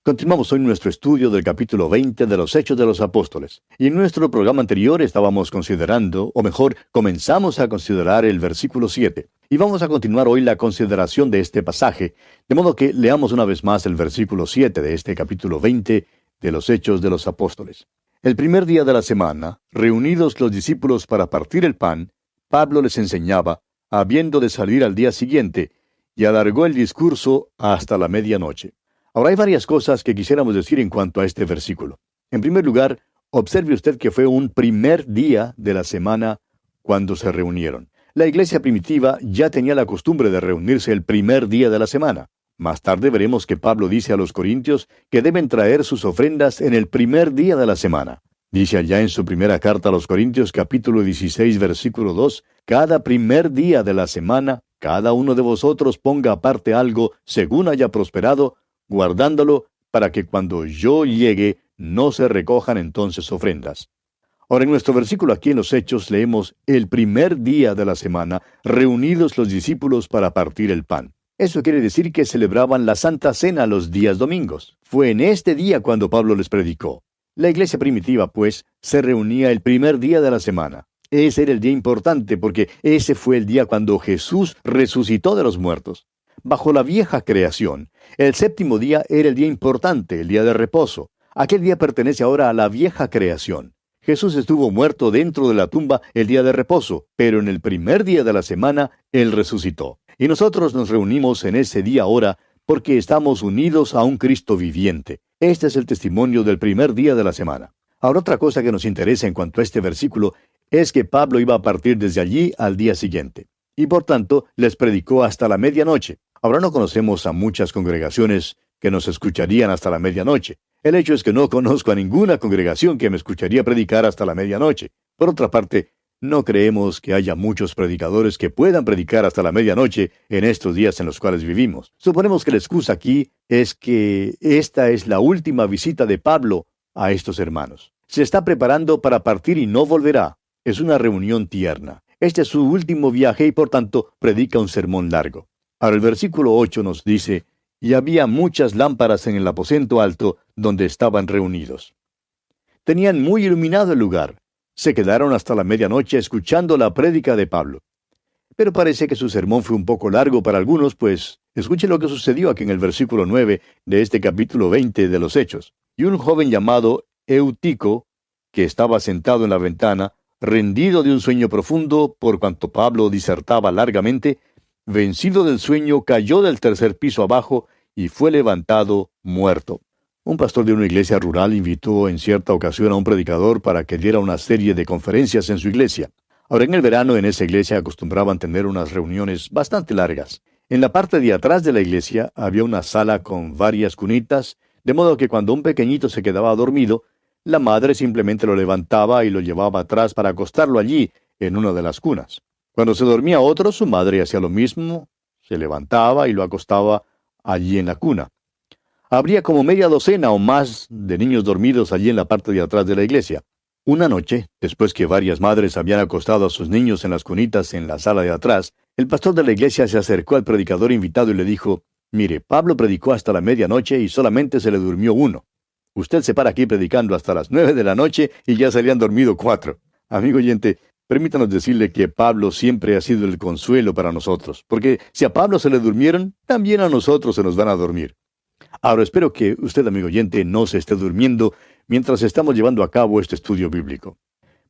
Continuamos hoy nuestro estudio del capítulo 20 de los Hechos de los Apóstoles. Y en nuestro programa anterior estábamos considerando, o mejor, comenzamos a considerar el versículo 7. Y vamos a continuar hoy la consideración de este pasaje, de modo que leamos una vez más el versículo 7 de este capítulo 20 de los Hechos de los Apóstoles. El primer día de la semana, reunidos los discípulos para partir el pan, Pablo les enseñaba, habiendo de salir al día siguiente, y alargó el discurso hasta la medianoche. Ahora hay varias cosas que quisiéramos decir en cuanto a este versículo. En primer lugar, observe usted que fue un primer día de la semana cuando se reunieron. La iglesia primitiva ya tenía la costumbre de reunirse el primer día de la semana. Más tarde veremos que Pablo dice a los corintios que deben traer sus ofrendas en el primer día de la semana. Dice allá en su primera carta a los Corintios, capítulo 16, versículo 2, cada primer día de la semana, cada uno de vosotros ponga aparte algo según haya prosperado, guardándolo para que cuando yo llegue no se recojan entonces ofrendas. Ahora en nuestro versículo aquí en los Hechos leemos el primer día de la semana, reunidos los discípulos para partir el pan. Eso quiere decir que celebraban la Santa Cena los días domingos. Fue en este día cuando Pablo les predicó. La iglesia primitiva, pues, se reunía el primer día de la semana. Ese era el día importante porque ese fue el día cuando Jesús resucitó de los muertos. Bajo la vieja creación, el séptimo día era el día importante, el día de reposo. Aquel día pertenece ahora a la vieja creación. Jesús estuvo muerto dentro de la tumba el día de reposo, pero en el primer día de la semana, Él resucitó. Y nosotros nos reunimos en ese día ahora porque estamos unidos a un Cristo viviente. Este es el testimonio del primer día de la semana. Ahora otra cosa que nos interesa en cuanto a este versículo es que Pablo iba a partir desde allí al día siguiente. Y por tanto, les predicó hasta la medianoche. Ahora no conocemos a muchas congregaciones que nos escucharían hasta la medianoche. El hecho es que no conozco a ninguna congregación que me escucharía predicar hasta la medianoche. Por otra parte, no creemos que haya muchos predicadores que puedan predicar hasta la medianoche en estos días en los cuales vivimos. Suponemos que la excusa aquí es que esta es la última visita de Pablo a estos hermanos. Se está preparando para partir y no volverá. Es una reunión tierna. Este es su último viaje y por tanto predica un sermón largo. Ahora el versículo 8 nos dice, y había muchas lámparas en el aposento alto donde estaban reunidos. Tenían muy iluminado el lugar. Se quedaron hasta la medianoche escuchando la prédica de Pablo. Pero parece que su sermón fue un poco largo para algunos, pues escuche lo que sucedió aquí en el versículo 9 de este capítulo 20 de los Hechos. Y un joven llamado Eutico, que estaba sentado en la ventana, rendido de un sueño profundo, por cuanto Pablo disertaba largamente, vencido del sueño, cayó del tercer piso abajo y fue levantado muerto. Un pastor de una iglesia rural invitó en cierta ocasión a un predicador para que diera una serie de conferencias en su iglesia. Ahora en el verano en esa iglesia acostumbraban tener unas reuniones bastante largas. En la parte de atrás de la iglesia había una sala con varias cunitas, de modo que cuando un pequeñito se quedaba dormido, la madre simplemente lo levantaba y lo llevaba atrás para acostarlo allí, en una de las cunas. Cuando se dormía otro, su madre hacía lo mismo, se levantaba y lo acostaba allí en la cuna. Habría como media docena o más de niños dormidos allí en la parte de atrás de la iglesia. Una noche, después que varias madres habían acostado a sus niños en las cunitas en la sala de atrás, el pastor de la iglesia se acercó al predicador invitado y le dijo, «Mire, Pablo predicó hasta la medianoche y solamente se le durmió uno. Usted se para aquí predicando hasta las 9 de la noche y ya se le han dormido 4. Amigo oyente, permítanos decirle que Pablo siempre ha sido el consuelo para nosotros, porque si a Pablo se le durmieron, también a nosotros se nos van a dormir. Ahora espero que usted, amigo oyente, no se esté durmiendo mientras estamos llevando a cabo este estudio bíblico.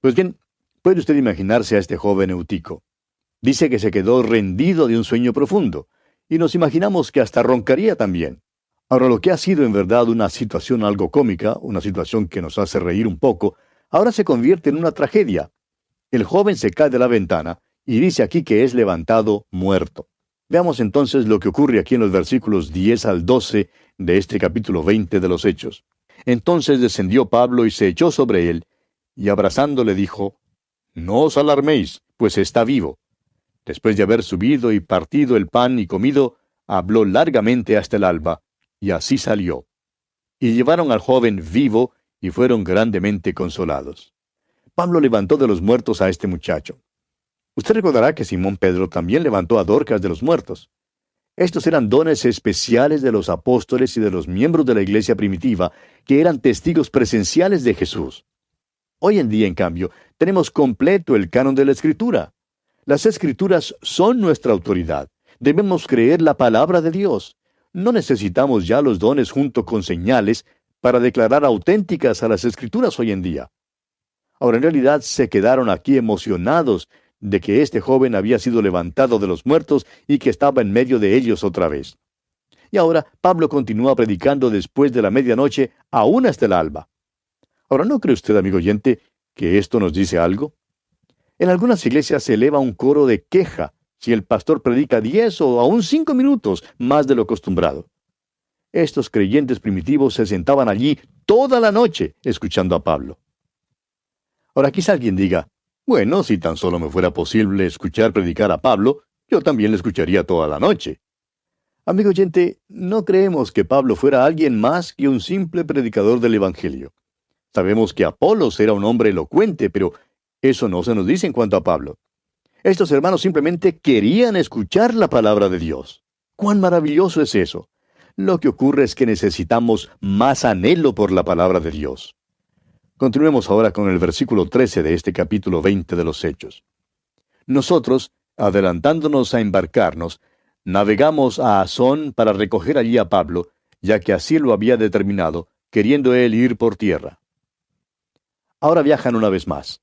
Pues bien, puede usted imaginarse a este joven Eutico. Dice que se quedó rendido de un sueño profundo, y nos imaginamos que hasta roncaría también. Ahora, lo que ha sido en verdad una situación algo cómica, una situación que nos hace reír un poco, ahora se convierte en una tragedia. El joven se cae de la ventana y dice aquí que es levantado muerto. Veamos entonces lo que ocurre aquí en los versículos 10 al 12 de este capítulo 20 de los Hechos. Entonces descendió Pablo y se echó sobre él, y abrazándole dijo, «No os alarméis, pues está vivo». Después de haber subido y partido el pan y comido, habló largamente hasta el alba, y así salió. Y llevaron al joven vivo, y fueron grandemente consolados. Pablo levantó de los muertos a este muchacho. Usted recordará que Simón Pedro también levantó a Dorcas de los muertos. Estos eran dones especiales de los apóstoles y de los miembros de la iglesia primitiva, que eran testigos presenciales de Jesús. Hoy en día, en cambio, tenemos completo el canon de la Escritura. Las Escrituras son nuestra autoridad. Debemos creer la palabra de Dios. No necesitamos ya los dones junto con señales para declarar auténticas a las Escrituras hoy en día. Ahora, en realidad, se quedaron aquí emocionados de que este joven había sido levantado de los muertos y que estaba en medio de ellos otra vez. Y ahora Pablo continúa predicando después de la medianoche, aún hasta el alba. Ahora, ¿no cree usted, amigo oyente, que esto nos dice algo? En algunas iglesias se eleva un coro de queja si el pastor predica 10 o aún 5 minutos más de lo acostumbrado. Estos creyentes primitivos se sentaban allí toda la noche escuchando a Pablo. Ahora quizá alguien diga, bueno, si tan solo me fuera posible escuchar predicar a Pablo, yo también le escucharía toda la noche. Amigo oyente, no creemos que Pablo fuera alguien más que un simple predicador del Evangelio. Sabemos que Apolos era un hombre elocuente, pero eso no se nos dice en cuanto a Pablo. Estos hermanos simplemente querían escuchar la palabra de Dios. ¡Cuán maravilloso es eso! Lo que ocurre es que necesitamos más anhelo por la palabra de Dios. Continuemos ahora con el versículo 13 de este capítulo 20 de los Hechos. Nosotros, adelantándonos a embarcarnos, navegamos a Asón para recoger allí a Pablo, ya que así lo había determinado, queriendo él ir por tierra. Ahora viajan una vez más.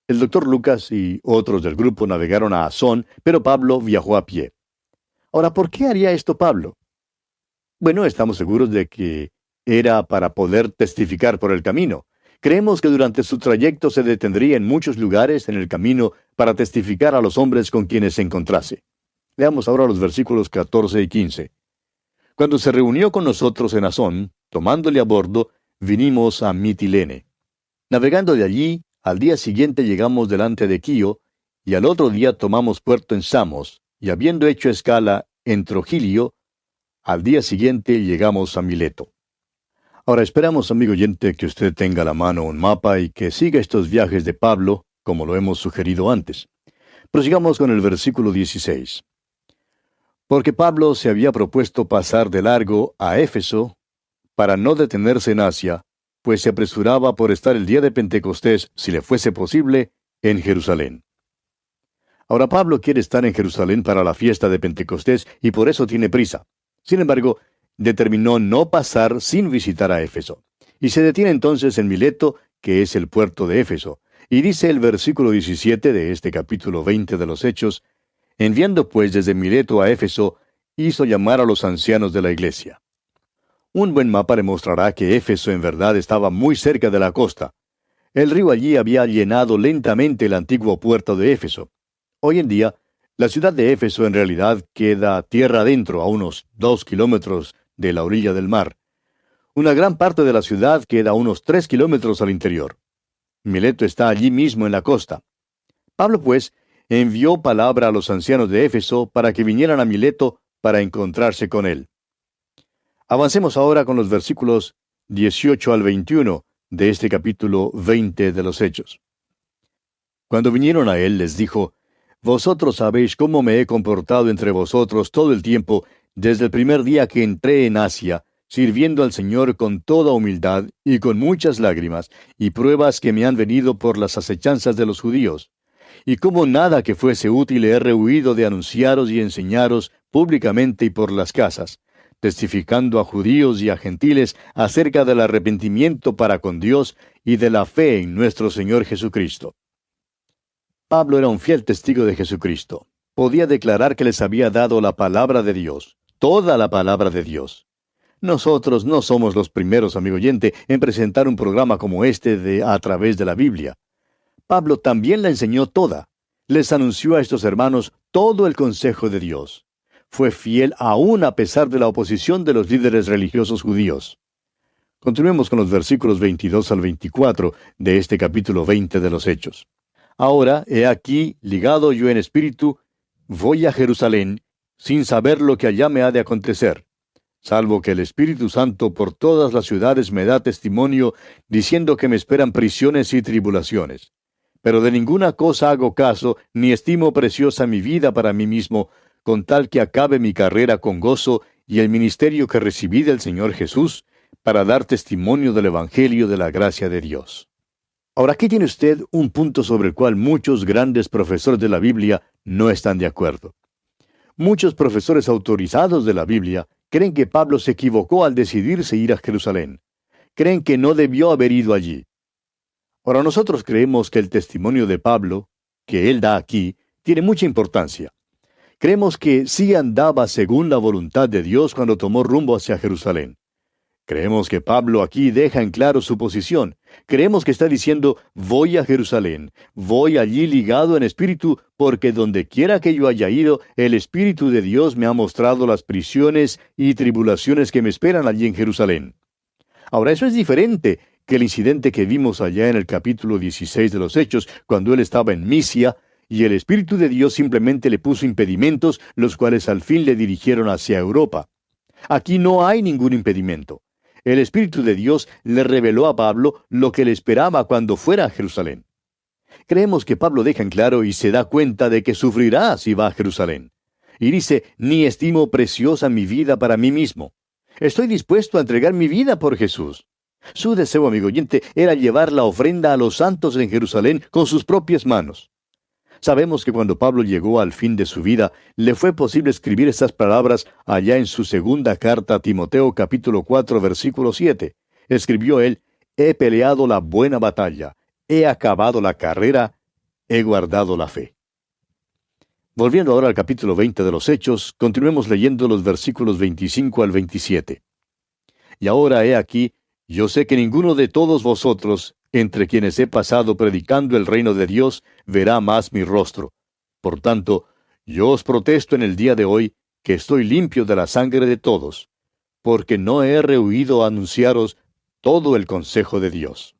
El doctor Lucas y otros del grupo navegaron a Asón, pero Pablo viajó a pie. Ahora, ¿por qué haría esto Pablo? Bueno, estamos seguros de que era para poder testificar por el camino. Creemos que durante su trayecto se detendría en muchos lugares en el camino para testificar a los hombres con quienes se encontrase. Leamos ahora los versículos 14 y 15. Cuando se reunió con nosotros en Asón, tomándole a bordo, vinimos a Mitilene. Navegando de allí, al día siguiente llegamos delante de Quío, y al otro día tomamos puerto en Samos, y habiendo hecho escala en Trogilio, al día siguiente llegamos a Mileto. Ahora esperamos, amigo oyente, que usted tenga a la mano un mapa y que siga estos viajes de Pablo, como lo hemos sugerido antes. Prosigamos con el versículo 16. Porque Pablo se había propuesto pasar de largo a Éfeso para no detenerse en Asia, pues se apresuraba por estar el día de Pentecostés, si le fuese posible, en Jerusalén. Ahora Pablo quiere estar en Jerusalén para la fiesta de Pentecostés y por eso tiene prisa. Sin embargo, determinó no pasar sin visitar a Éfeso. Y se detiene entonces en Mileto, que es el puerto de Éfeso. Y dice el versículo 17 de este capítulo 20 de los Hechos, enviando pues desde Mileto a Éfeso, hizo llamar a los ancianos de la iglesia. Un buen mapa demostrará que Éfeso en verdad estaba muy cerca de la costa. El río allí había llenado lentamente el antiguo puerto de Éfeso. Hoy en día, la ciudad de Éfeso en realidad queda tierra adentro, a unos 2 kilómetros de la orilla del mar. Una gran parte de la ciudad queda a unos 3 kilómetros al interior. Mileto está allí mismo en la costa. Pablo, pues, envió palabra a los ancianos de Éfeso para que vinieran a Mileto para encontrarse con él. Avancemos ahora con los versículos 18 al 21 de este capítulo 20 de los Hechos. Cuando vinieron a él, les dijo, vosotros sabéis cómo me he comportado entre vosotros todo el tiempo, desde el primer día que entré en Asia, sirviendo al Señor con toda humildad y con muchas lágrimas, y pruebas que me han venido por las acechanzas de los judíos. Y como nada que fuese útil he rehuido de anunciaros y enseñaros públicamente y por las casas, testificando a judíos y a gentiles acerca del arrepentimiento para con Dios y de la fe en nuestro Señor Jesucristo. Pablo era un fiel testigo de Jesucristo. Podía declarar que les había dado la palabra de Dios, toda la palabra de Dios. Nosotros no somos los primeros, amigo oyente, en presentar un programa como este de A través de la Biblia. Pablo también la enseñó toda. Les anunció a estos hermanos todo el consejo de Dios. Fue fiel aún a pesar de la oposición de los líderes religiosos judíos. Continuemos con los versículos 22 al 24 de este capítulo 20 de los Hechos. Ahora, he aquí, ligado yo en espíritu, voy a Jerusalén, sin saber lo que allá me ha de acontecer, salvo que el Espíritu Santo por todas las ciudades me da testimonio, diciendo que me esperan prisiones y tribulaciones. Pero de ninguna cosa hago caso, ni estimo preciosa mi vida para mí mismo, con tal que acabe mi carrera con gozo y el ministerio que recibí del Señor Jesús, para dar testimonio del Evangelio de la gracia de Dios. Ahora, aquí tiene usted un punto sobre el cual muchos grandes profesores de la Biblia no están de acuerdo. Muchos profesores autorizados de la Biblia creen que Pablo se equivocó al decidirse ir a Jerusalén. Creen que no debió haber ido allí. Ahora, nosotros creemos que el testimonio de Pablo, que él da aquí, tiene mucha importancia. Creemos que sí andaba según la voluntad de Dios cuando tomó rumbo hacia Jerusalén. Creemos que Pablo aquí deja en claro su posición. Creemos que está diciendo, voy a Jerusalén, voy allí ligado en espíritu, porque donde quiera que yo haya ido, el Espíritu de Dios me ha mostrado las prisiones y tribulaciones que me esperan allí en Jerusalén. Ahora, eso es diferente que el incidente que vimos allá en el capítulo 16 de los Hechos, cuando él estaba en Misia, y el Espíritu de Dios simplemente le puso impedimentos, los cuales al fin le dirigieron hacia Europa. Aquí no hay ningún impedimento. El Espíritu de Dios le reveló a Pablo lo que le esperaba cuando fuera a Jerusalén. Creemos que Pablo deja en claro y se da cuenta de que sufrirá si va a Jerusalén. Y dice, ni estimo preciosa mi vida para mí mismo. Estoy dispuesto a entregar mi vida por Jesús. Su deseo, amigo oyente, era llevar la ofrenda a los santos en Jerusalén con sus propias manos. Sabemos que cuando Pablo llegó al fin de su vida, le fue posible escribir estas palabras allá en su segunda carta a Timoteo capítulo 4 versículo 7. Escribió él, he peleado la buena batalla, he acabado la carrera, he guardado la fe. Volviendo ahora al capítulo 20 de los Hechos, continuemos leyendo los versículos 25 al 27. Y ahora he aquí, yo sé que ninguno de todos vosotros, entre quienes he pasado predicando el reino de Dios, verá más mi rostro. Por tanto, yo os protesto en el día de hoy, que estoy limpio de la sangre de todos, porque no he rehuido a anunciaros todo el consejo de Dios.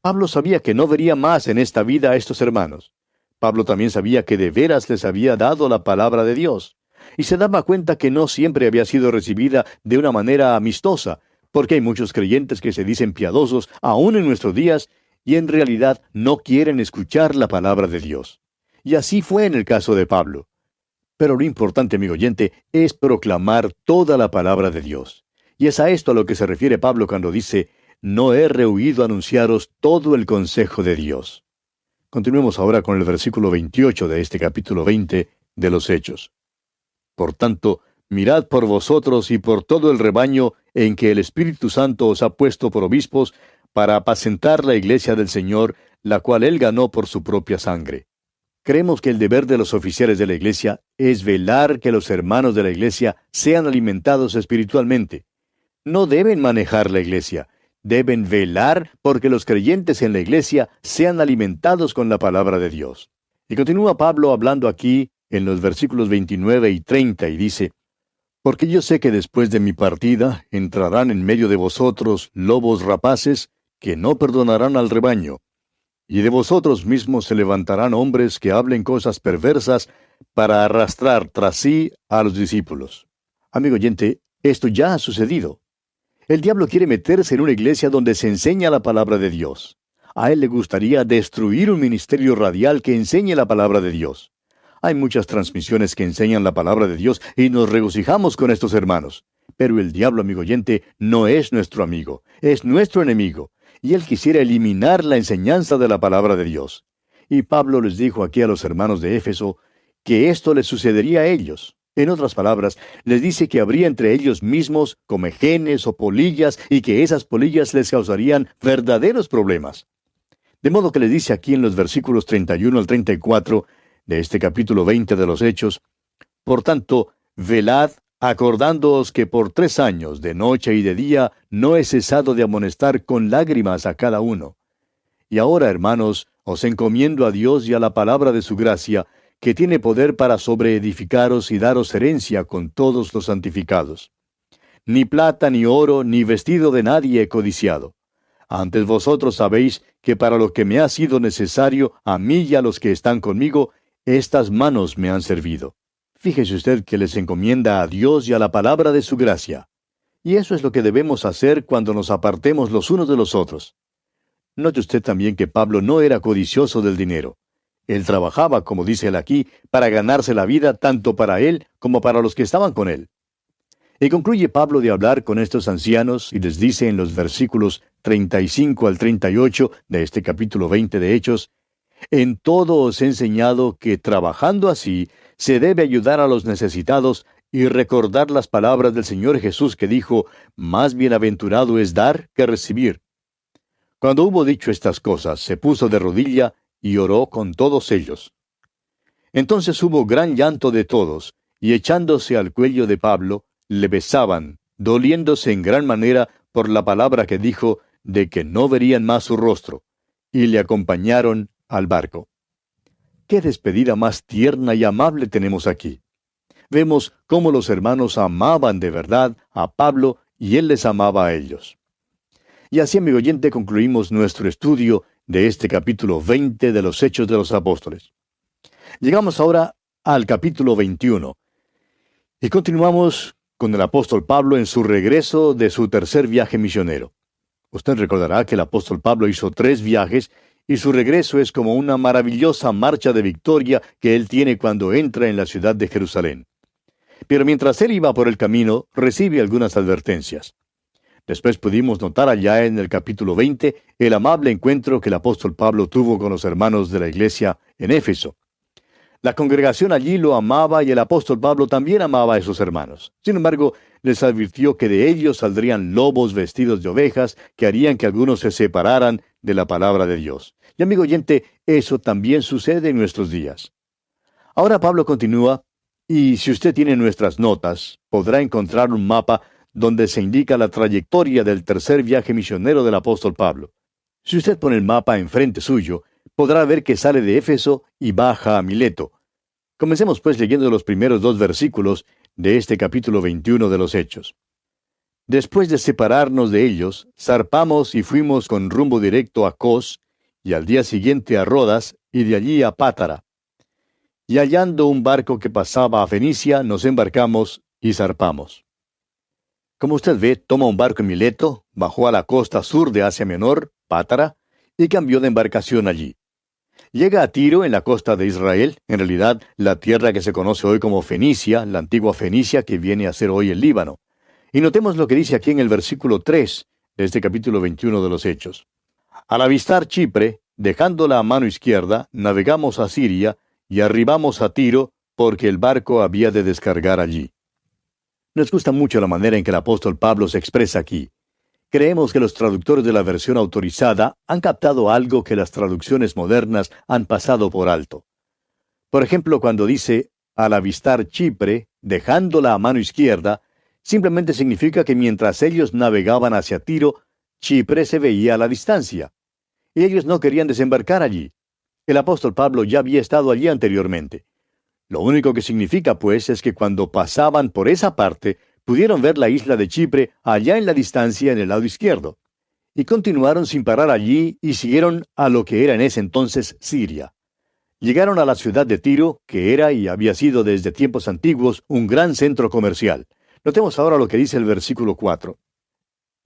Pablo sabía que no vería más en esta vida a estos hermanos. Pablo también sabía que de veras les había dado la palabra de Dios, y se daba cuenta que no siempre había sido recibida de una manera amistosa, porque hay muchos creyentes que se dicen piadosos aún en nuestros días y en realidad no quieren escuchar la palabra de Dios. Y así fue en el caso de Pablo. Pero lo importante, amigo oyente, es proclamar toda la palabra de Dios. Y es a esto a lo que se refiere Pablo cuando dice, no he rehuido anunciaros todo el consejo de Dios. Continuemos ahora con el versículo 28 de este capítulo 20 de los Hechos. Por tanto, mirad por vosotros y por todo el rebaño en que el Espíritu Santo os ha puesto por obispos para apacentar la iglesia del Señor, la cual él ganó por su propia sangre. Creemos que el deber de los oficiales de la iglesia es velar que los hermanos de la iglesia sean alimentados espiritualmente. No deben manejar la iglesia, deben velar porque los creyentes en la iglesia sean alimentados con la palabra de Dios. Y continúa Pablo hablando aquí en los versículos 29 y 30 y dice, porque yo sé que después de mi partida entrarán en medio de vosotros lobos rapaces que no perdonarán al rebaño, y de vosotros mismos se levantarán hombres que hablen cosas perversas para arrastrar tras sí a los discípulos. Amigo oyente, esto ya ha sucedido. El diablo quiere meterse en una iglesia donde se enseña la palabra de Dios. A él le gustaría destruir un ministerio radial que enseñe la palabra de Dios. Hay muchas transmisiones que enseñan la palabra de Dios y nos regocijamos con estos hermanos. Pero el diablo, amigo oyente, no es nuestro amigo, es nuestro enemigo. Y él quisiera eliminar la enseñanza de la palabra de Dios. Y Pablo les dijo aquí a los hermanos de Éfeso que esto les sucedería a ellos. En otras palabras, les dice que habría entre ellos mismos comejenes o polillas y que esas polillas les causarían verdaderos problemas. De modo que les dice aquí en los versículos 31 al 34 de este capítulo 20 de los Hechos, por tanto, velad, acordándoos que por 3 años, de noche y de día, no he cesado de amonestar con lágrimas a cada uno. Y ahora, hermanos, os encomiendo a Dios y a la palabra de su gracia, que tiene poder para sobreedificaros y daros herencia con todos los santificados. Ni plata, ni oro, ni vestido de nadie he codiciado. Antes vosotros sabéis que para lo que me ha sido necesario, a mí y a los que están conmigo, estas manos me han servido. Fíjese usted que les encomienda a Dios y a la palabra de su gracia. Y eso es lo que debemos hacer cuando nos apartemos los unos de los otros. Note usted también que Pablo no era codicioso del dinero. Él trabajaba, como dice él aquí, para ganarse la vida tanto para él como para los que estaban con él. Y concluye Pablo de hablar con estos ancianos y les dice en los versículos 35 al 38 de este capítulo 20 de Hechos: En todo os he enseñado que trabajando así se debe ayudar a los necesitados y recordar las palabras del Señor Jesús que dijo: Más bienaventurado es dar que recibir. Cuando hubo dicho estas cosas, se puso de rodilla y oró con todos ellos. Entonces hubo gran llanto de todos, y echándose al cuello de Pablo, le besaban, doliéndose en gran manera por la palabra que dijo de que no verían más su rostro, y le acompañaron al barco. ¡Qué despedida más tierna y amable tenemos aquí! Vemos cómo los hermanos amaban de verdad a Pablo y él les amaba a ellos. Y así, amigo oyente, concluimos nuestro estudio de este capítulo 20 de los Hechos de los Apóstoles. Llegamos ahora al capítulo 21 y continuamos con el apóstol Pablo en su regreso de su tercer viaje misionero. Usted recordará que el apóstol Pablo hizo 3 viajes y su regreso es como una maravillosa marcha de victoria que él tiene cuando entra en la ciudad de Jerusalén. Pero mientras él iba por el camino, recibe algunas advertencias. Después pudimos notar allá en el capítulo 20 el amable encuentro que el apóstol Pablo tuvo con los hermanos de la iglesia en Éfeso. La congregación allí lo amaba y el apóstol Pablo también amaba a esos hermanos. Sin embargo, les advirtió que de ellos saldrían lobos vestidos de ovejas que harían que algunos se separaran de la palabra de Dios. Y amigo oyente, eso también sucede en nuestros días. Ahora Pablo continúa, y si usted tiene nuestras notas, podrá encontrar un mapa donde se indica la trayectoria del tercer viaje misionero del apóstol Pablo. Si usted pone el mapa enfrente suyo, podrá ver que sale de Éfeso y baja a Mileto. Comencemos pues leyendo los primeros 2 versículos de este capítulo 21 de los Hechos. Después de separarnos de ellos, zarpamos y fuimos con rumbo directo a Cos, y al día siguiente a Rodas, y de allí a Pátara. Y hallando un barco que pasaba a Fenicia, nos embarcamos y zarpamos. Como usted ve, toma un barco en Mileto, bajó a la costa sur de Asia Menor, Pátara, y cambió de embarcación allí. Llega a Tiro, en la costa de Israel, en realidad la tierra que se conoce hoy como Fenicia, la antigua Fenicia que viene a ser hoy el Líbano. Y notemos lo que dice aquí en el versículo 3 de este capítulo 21 de los Hechos. Al avistar Chipre, dejándola a mano izquierda, navegamos a Siria y arribamos a Tiro, porque el barco había de descargar allí. Nos gusta mucho la manera en que el apóstol Pablo se expresa aquí. Creemos que los traductores de la versión autorizada han captado algo que las traducciones modernas han pasado por alto. Por ejemplo, cuando dice, al avistar Chipre, dejándola a mano izquierda, simplemente significa que mientras ellos navegaban hacia Tiro, Chipre se veía a la distancia. Y ellos no querían desembarcar allí. El apóstol Pablo ya había estado allí anteriormente. Lo único que significa, pues, es que cuando pasaban por esa parte, pudieron ver la isla de Chipre allá en la distancia en el lado izquierdo. Y continuaron sin parar allí y siguieron a lo que era en ese entonces Siria. Llegaron a la ciudad de Tiro, que era y había sido desde tiempos antiguos un gran centro comercial. Notemos ahora lo que dice el versículo 4.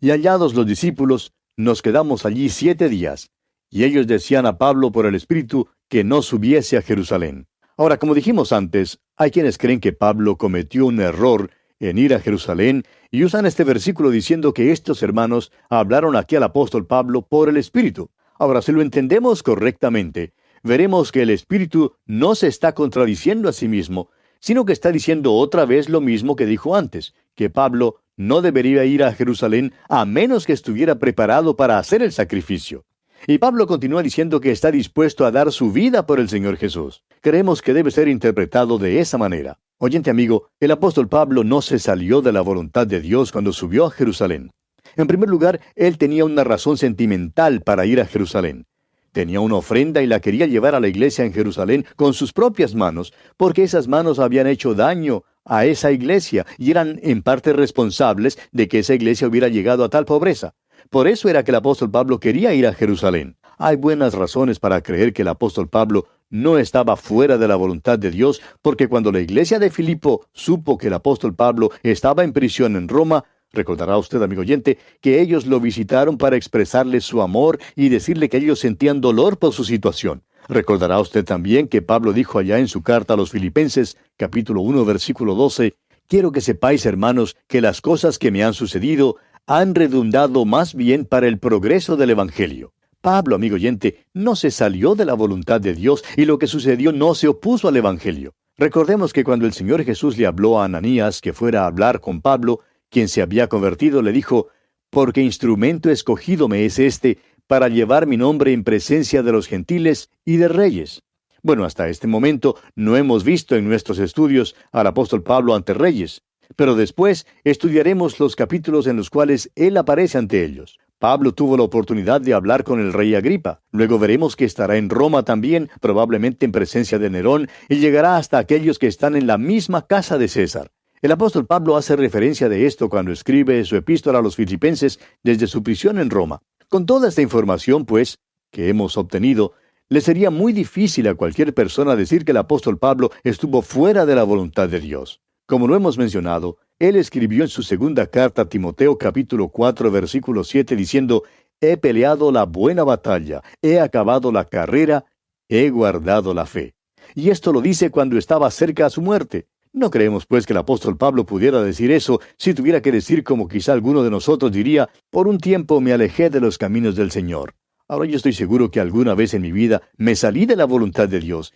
Y hallados los discípulos, nos quedamos allí 7 días, y ellos decían a Pablo por el Espíritu que no subiese a Jerusalén. Ahora, como dijimos antes, hay quienes creen que Pablo cometió un error en ir a Jerusalén y usan este versículo diciendo que estos hermanos hablaron aquí al apóstol Pablo por el Espíritu. Ahora, si lo entendemos correctamente, veremos que el Espíritu no se está contradiciendo a sí mismo, sino que está diciendo otra vez lo mismo que dijo antes, que Pablo no debería ir a Jerusalén a menos que estuviera preparado para hacer el sacrificio. Y Pablo continúa diciendo que está dispuesto a dar su vida por el Señor Jesús. Creemos que debe ser interpretado de esa manera. Oyente amigo, el apóstol Pablo no se salió de la voluntad de Dios cuando subió a Jerusalén. En primer lugar, él tenía una razón sentimental para ir a Jerusalén. Tenía una ofrenda y la quería llevar a la iglesia en Jerusalén con sus propias manos, porque esas manos habían hecho daño a esa iglesia y eran en parte responsables de que esa iglesia hubiera llegado a tal pobreza. Por eso era que el apóstol Pablo quería ir a Jerusalén. Hay buenas razones para creer que el apóstol Pablo no estaba fuera de la voluntad de Dios, porque cuando la iglesia de Filipo supo que el apóstol Pablo estaba en prisión en Roma, recordará usted, amigo oyente, que ellos lo visitaron para expresarle su amor y decirle que ellos sentían dolor por su situación. Recordará usted también que Pablo dijo allá en su carta a los Filipenses, capítulo 1, versículo 12, «Quiero que sepáis, hermanos, que las cosas que me han sucedido han redundado más bien para el progreso del Evangelio». Pablo, amigo oyente, no se salió de la voluntad de Dios y lo que sucedió no se opuso al Evangelio. Recordemos que cuando el Señor Jesús le habló a Ananías que fuera a hablar con Pablo, quien se había convertido, le dijo, «Porque instrumento escogido me es este para llevar mi nombre en presencia de los gentiles y de reyes». Bueno, hasta este momento no hemos visto en nuestros estudios al apóstol Pablo ante reyes, pero después estudiaremos los capítulos en los cuales él aparece ante ellos. Pablo tuvo la oportunidad de hablar con el rey Agripa. Luego veremos que estará en Roma también, probablemente en presencia de Nerón, y llegará hasta aquellos que están en la misma casa de César. El apóstol Pablo hace referencia de esto cuando escribe su epístola a los Filipenses desde su prisión en Roma. Con toda esta información, pues, que hemos obtenido, le sería muy difícil a cualquier persona decir que el apóstol Pablo estuvo fuera de la voluntad de Dios. Como lo hemos mencionado, él escribió en su segunda carta a Timoteo capítulo 4 versículo 7 diciendo, «He peleado la buena batalla, he acabado la carrera, he guardado la fe». Y esto lo dice cuando estaba cerca a su muerte. No creemos pues que el apóstol Pablo pudiera decir eso si tuviera que decir como quizá alguno de nosotros diría, «Por un tiempo me alejé de los caminos del Señor». Ahora yo estoy seguro que alguna vez en mi vida me salí de la voluntad de Dios,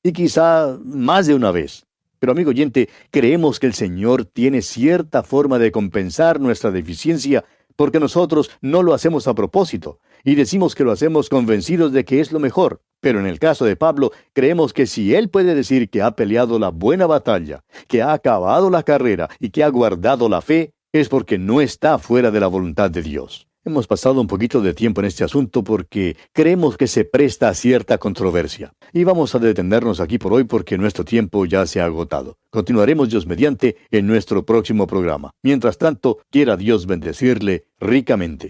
y quizá más de una vez. Pero amigo oyente, creemos que el Señor tiene cierta forma de compensar nuestra deficiencia porque nosotros no lo hacemos a propósito y decimos que lo hacemos convencidos de que es lo mejor. Pero en el caso de Pablo, creemos que si él puede decir que ha peleado la buena batalla, que ha acabado la carrera y que ha guardado la fe, es porque no está fuera de la voluntad de Dios. Hemos pasado un poquito de tiempo en este asunto porque creemos que se presta a cierta controversia. Y vamos a detenernos aquí por hoy porque nuestro tiempo ya se ha agotado. Continuaremos Dios mediante en nuestro próximo programa. Mientras tanto, quiera Dios bendecirle ricamente.